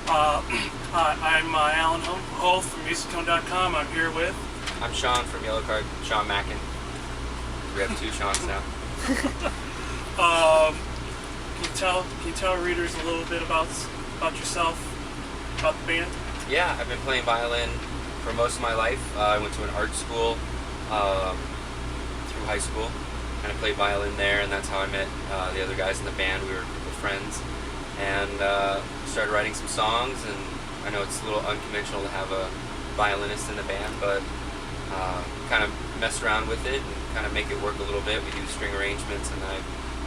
Hi, I'm Alan Hull from musictone.com. I'm here with... I'm Sean from Yellowcard, Sean Mackin. We have two Seans now. Can you tell readers a little bit about yourself, about the band? Yeah, I've been playing violin for most of my life. I went to an art school through high school, kind of played violin there, and that's how I met the other guys in the band. We were a group of friends, and started writing some songs. And I know it's a little unconventional to have a violinist in the band, but kind of messed around with it and kind of make it work a little bit. We do string arrangements, and I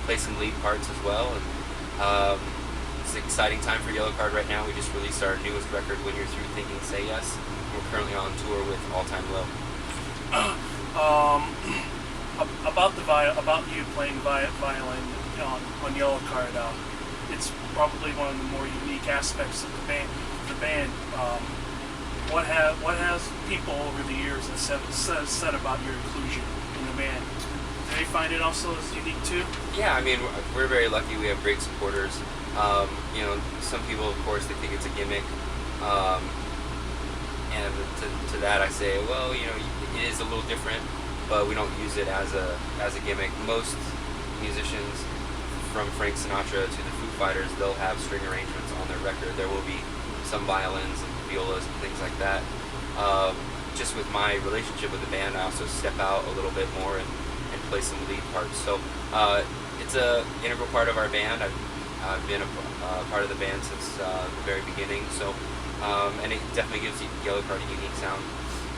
play some lead parts as well. And it's an exciting time for Yellowcard right now. We just released our newest record, When You're Through Thinking, Say Yes. We're currently on tour with All Time Low. About you playing violin on Yellowcard, it's probably one of the more unique aspects of the band. What has people over the years said about your inclusion in the band? Do they find it also as unique too? Yeah, I mean, we're very lucky. We have great supporters. You know, some people, of course, they think it's a gimmick. And to that I say, well, you know, it is a little different, but we don't use it as a gimmick. Most musicians, from Frank Sinatra to the Foo Fighters, they'll have string arrangements on their record. There will be some violins and violas and things like that. Just with my relationship with the band, I also step out a little bit more and play some lead parts. So it's an integral part of our band. I've been a part of the band since the very beginning. So and it definitely gives Yellowcard a unique sound.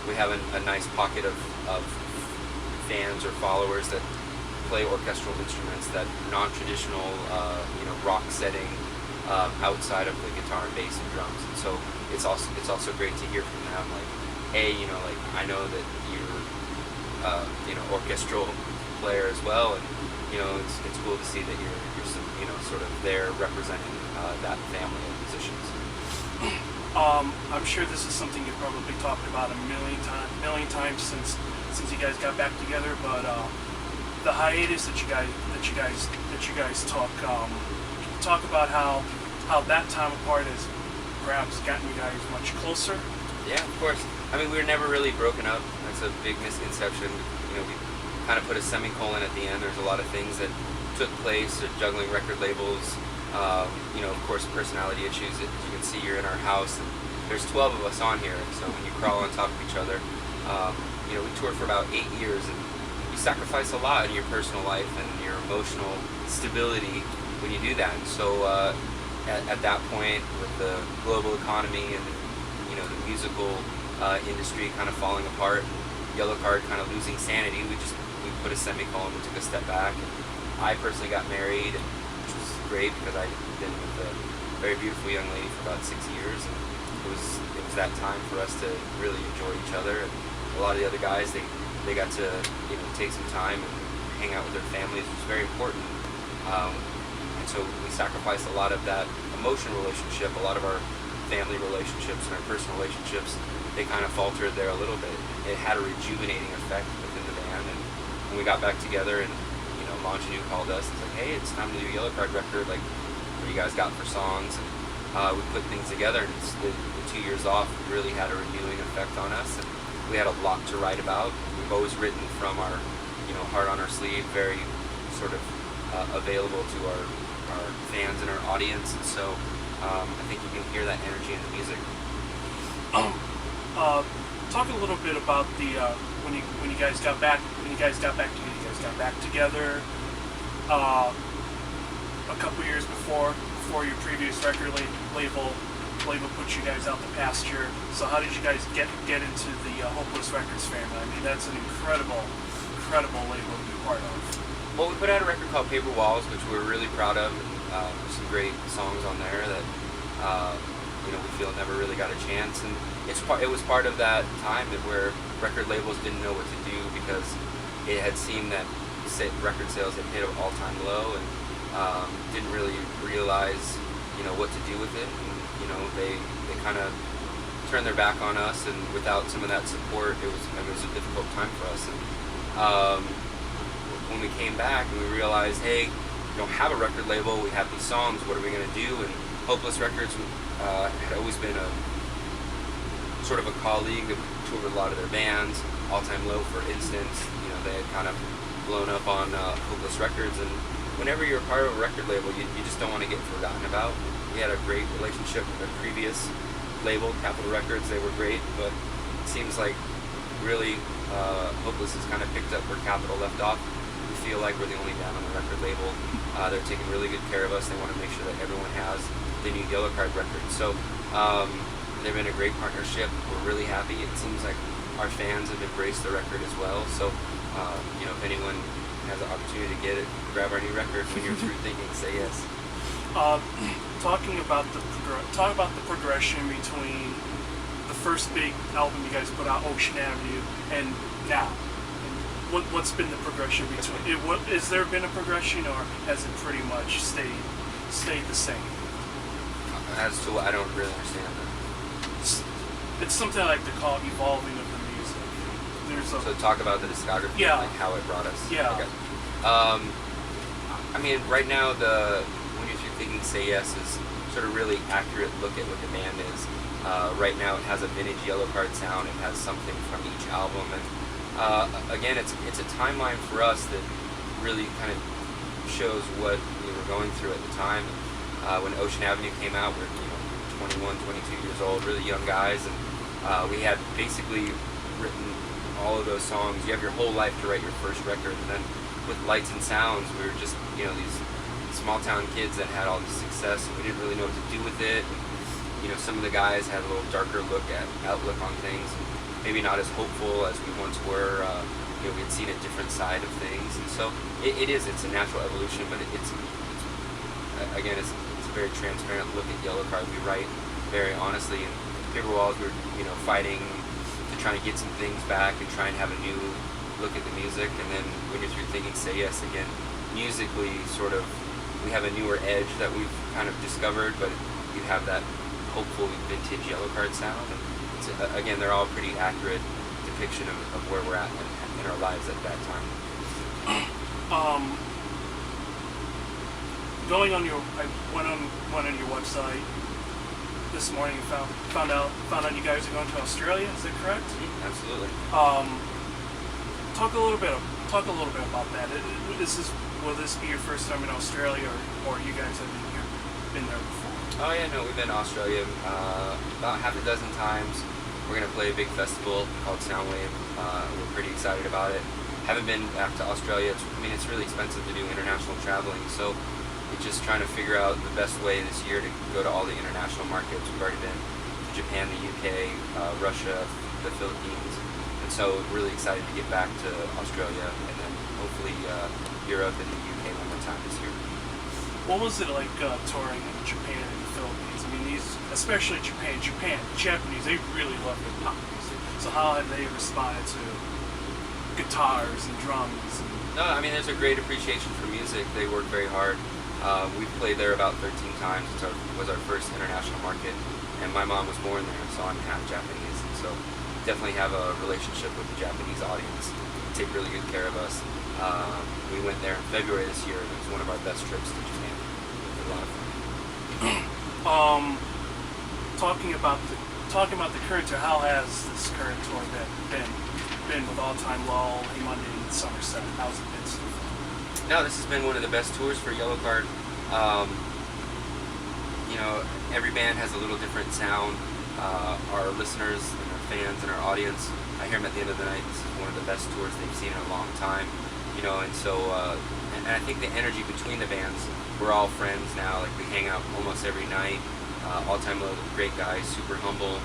We have a nice pocket of fans or followers that play orchestral instruments, that non-traditional rock setting outside of the guitar and bass and drums. And so it's also great to hear from them, like, hey, you know, like, I know that you're orchestral player as well, and you know, it's cool to see that you're some, you know, sort of there representing that family of musicians. I'm sure this is something you've probably talked about a million times since you guys got back together, but the hiatus that you guys took. Talk about how that time apart has perhaps gotten you guys much closer. Yeah, of course. I mean, we were never really broken up. That's a big misconception. You know, we kind of put a semicolon at the end. There's a lot of things that took place, juggling record labels. You know, of course, personality issues. As you can see, you're in our house, and there's 12 of us on here. So when you crawl on top of each other, you know, we toured for about 8 years, and you sacrifice a lot in your personal life and your emotional stability when you do that. And so at that point, with the global economy and, you know, the musical industry kind of falling apart, and Yellowcard kind of losing sanity, we put a semicolon, we took a step back. And I personally got married, which was great because I'd been with a very beautiful young lady for about 6 years, and it was that time for us to really enjoy each other. And a lot of the other guys, they got to, you know, take some time and hang out with their families, which was very important. And so we sacrificed a lot of that emotional relationship, a lot of our family relationships and our personal relationships. They kind of faltered there a little bit. It had a rejuvenating effect within the band, and when we got back together, and you know, Longinu called us and said, "Hey, it's time to do a Yellowcard record. Like, what do you guys got for songs?" And we put things together, and the 2 years off really had a renewing effect on us, and we had a lot to write about. We've always written from our, you know, heart on our sleeve, very sort of available to our fans and our audience, and so I think you can hear that energy in the music. Talk a little bit about the when you guys got back together a couple years before your previous record label put you guys out the pasture. So how did you guys get into the Hopeless Records family? I mean, that's an incredible label to be part of. Well, we put out a record called Paper Walls, which we're really proud of. There's some great songs on there that you know, we feel never really got a chance, and it was part of that time where record labels didn't know what to do, because it had seemed that record sales had hit an all-time low, and didn't really realize, you know, what to do with it. And, you know, they kind of turned their back on us, and without some of that support, it was a difficult time for us. And when we came back and we realized, hey, we don't have a record label, we have these songs, what are we going to do? And Hopeless Records had always been a sort of a colleague that toured with a lot of their bands. All Time Low, for instance, they had kind of blown up on Hopeless Records, and whenever you're a part of a record label, you just don't want to get forgotten about. We had a great relationship with our previous label, Capitol Records. They were great, but it seems like really Hopeless has kind of picked up where Capitol left off. We feel like we're the only band on the record label. They're taking really good care of us. They want to make sure that everyone has the new Yellowcard record. So they've been a great partnership. We're really happy. It seems like our fans have embraced the record as well. So if anyone has an opportunity to get it, grab our new record when you're through thinking, say yes. Talking about the progression between the first big album you guys put out, Ocean Avenue, and now. What's been the progression between? Is there been a progression, or has it pretty much stayed the same? As to what, I don't really understand that. It's something I like to call evolving of the music. So talk about the discography, yeah, like how it brought us. Yeah. Okay. I mean, right now when you're thinking Say Yes is sort of really accurate look at what the band is. Right now it has a vintage Yellowcard sound. It has something from each album, and again, it's a timeline for us that really kind of shows what we were going through at the time. When Ocean Avenue came out, we were 21, 22 years old, really young guys, and we had basically written all of those songs. You have your whole life to write your first record, and then with Lights and Sounds, we were just these small town kids that had all this success, and we didn't really know what to do with it. And, some of the guys had a little darker outlook on things. Maybe not as hopeful as we once were. We had seen a different side of things, and so it's a natural evolution. But it's a very transparent look at Yellowcard. We write very honestly, and Paper Walls, we were fighting to try and get some things back and try and have a new look at the music. And then when you're through thinking Say Yes again, musically sort of we have a newer edge that we've kind of discovered, but you have that hopeful vintage Yellowcard sound. And again, they're all pretty accurate depiction of where we're at in our lives at that time. I went on your website this morning and found out you guys are going to Australia. Is that correct? Mm-hmm, absolutely. Talk a little bit about that. Will this be your first time in Australia, or you guys have been there before? Oh yeah, no, we've been to Australia about half a dozen times. We're going to play a big festival called Soundwave. We're pretty excited about it. Haven't been back to Australia. It's really expensive to do international traveling, so we're just trying to figure out the best way this year to go to all the international markets. We've already been to Japan, the UK, Russia, the Philippines, and so we're really excited to get back to Australia and then hopefully Europe and the UK one more time this year. What was it like touring in Japan and the Philippines? I mean, especially Japan, the Japanese, they really love their pop music. So how have they responded to guitars and drums? No, I mean, there's a great appreciation for music. They work very hard. We've played there about 13 times. It was our first international market, and my mom was born there, so I'm half Japanese. And so definitely have a relationship with the Japanese audience. They take really good care of us. We went there in February this year, and it was one of our best trips to Japan. It was a lot of fun. Talking about the current tour, how has this current tour been with All Time Low, Monday in Somerset? How's it been so far? No, this has been one of the best tours for Yellowcard. Every band has a little different sound. Our listeners and our fans and our audience, I hear them at the end of the night, this is one of the best tours they've seen in a long time. And so, and I think the energy between the bands, we're all friends now. Like, we hang out almost every night. All Time Low, great guys, super humble.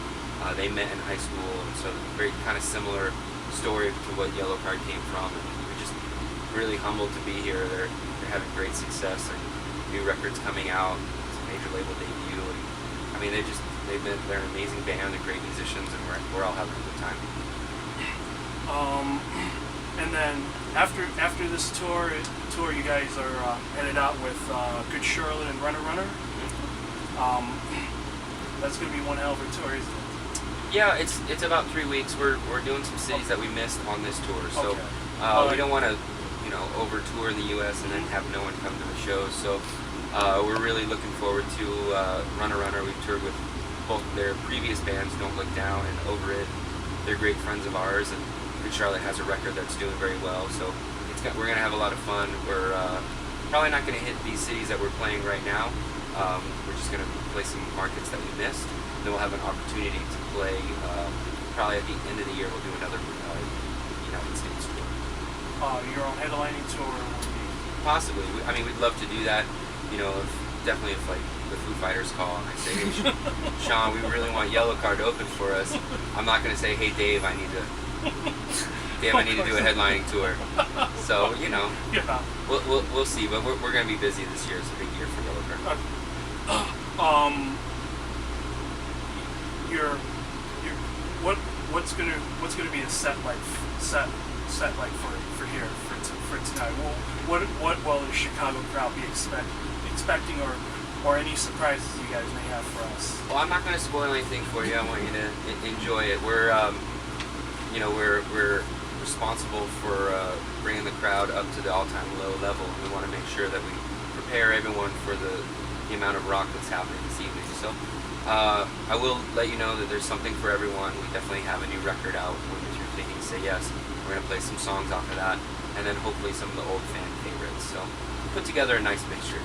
They met in high school, and so very kind of similar story to what Yellowcard came from. And we're just really humbled to be here. They're having great success. Their new record's coming out. It's a major label debut. And, I mean, they're an amazing band. They're great musicians, and we're all having a good time. And then after this tour, you guys are headed out with Good Charlotte and Runner Runner. That's gonna be one hell of a tour, isn't it? Yeah, it's about 3 weeks. We're doing some cities that we missed on this tour, so okay. we don't want to over tour in the U.S. and then have no one come to the shows. So We're really looking forward to Runner Runner. We've toured with both their previous bands, Don't Look Down and Over It. They're great friends of ours, and Good Charlotte has a record that's doing very well. So we're going to have a lot of fun. We're probably not going to hit these cities that we're playing right now. We're just going to play some markets that we missed. Then we'll have an opportunity to play. Probably at the end of the year, we'll do another United States tour. Your own headlining tour will be... Possibly. I mean, we'd love to do that. You know, definitely if like the Foo Fighters call and I say, hey, Sean, we really want Yellowcard to open for us. I'm not going to say, hey, Dave, I need to do a headlining tour. So, you know, Yeah. we'll see. But we're going to be busy this year. It's a big year for Yellowcard. What's gonna be a set like for here for tonight? What will the Chicago crowd be expecting or any surprises you guys may have for us? Well, I'm not going to spoil anything for you. I want you to enjoy it. We're responsible for bringing the crowd up to the all-time low level. We want to make sure that we prepare everyone for the amount of rock that's happening this evening. So I will let you know that there's something for everyone. We definitely have a new record out. If you're thinking, say yes. We're going to play some songs off of that, and then hopefully some of the old fan favorites. So put together a nice mixture.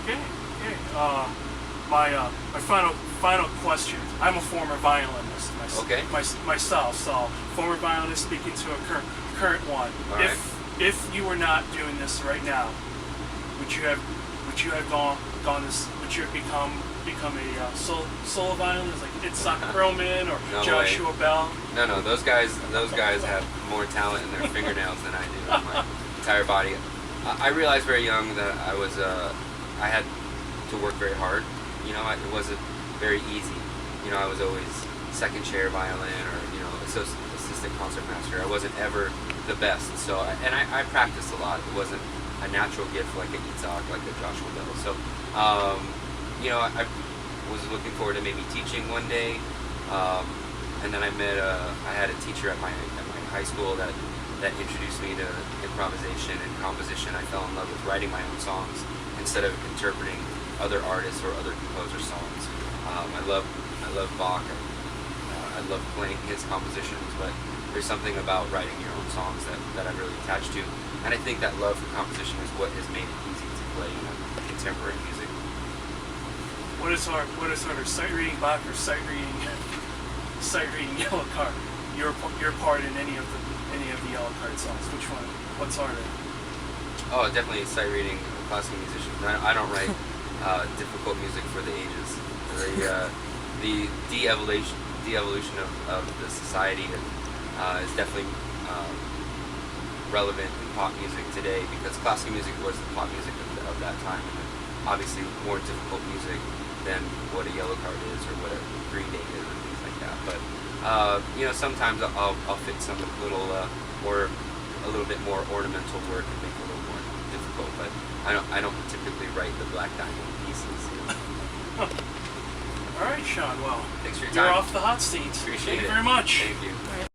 Okay. My final question. I'm a former violinist myself, so former violinist speaking to a current one. All right. If you were not doing this right now, would you have become a solo violinist like Itzhak Perlman or No Joshua way. Bell? No, those guys have more talent in their fingernails than I do in my entire body. I realized very young that I had to work very hard. You know, it wasn't very easy. You know, I was always second chair violin or, you know, assistant concertmaster. I wasn't ever the best. So, I practiced a lot. It wasn't a natural gift like a Itzhak, like a Joshua Bell. So, you know, I was looking forward to maybe teaching one day. And then I had a teacher at my high school that introduced me to improvisation and composition. I fell in love with writing my own songs instead of interpreting other artists or other composers' songs. I love Bach. I love playing his compositions, but there's something about writing your own songs that I'm really attached to. And I think that love for composition is what has made it easy to play contemporary music. What is harder, sight reading Bach or sight reading Yellowcard? Your part in any of the Yellowcard songs. Which one? What's harder? Oh, definitely sight reading classical musicians. I don't write difficult music for the ages. The de-evolution of the society is definitely relevant in pop music today because classical music was the pop music of that time, and obviously more difficult music than what a Yellowcard is or what a Green Day is and things like that. But you know, sometimes I'll fit some a little bit more ornamental work and make it a little more difficult. But I don't typically write the Black Diamond pieces. All right, Sean. Well, thanks for your you're time. off the hot seat. Appreciate Thank it. you very much. Thank you.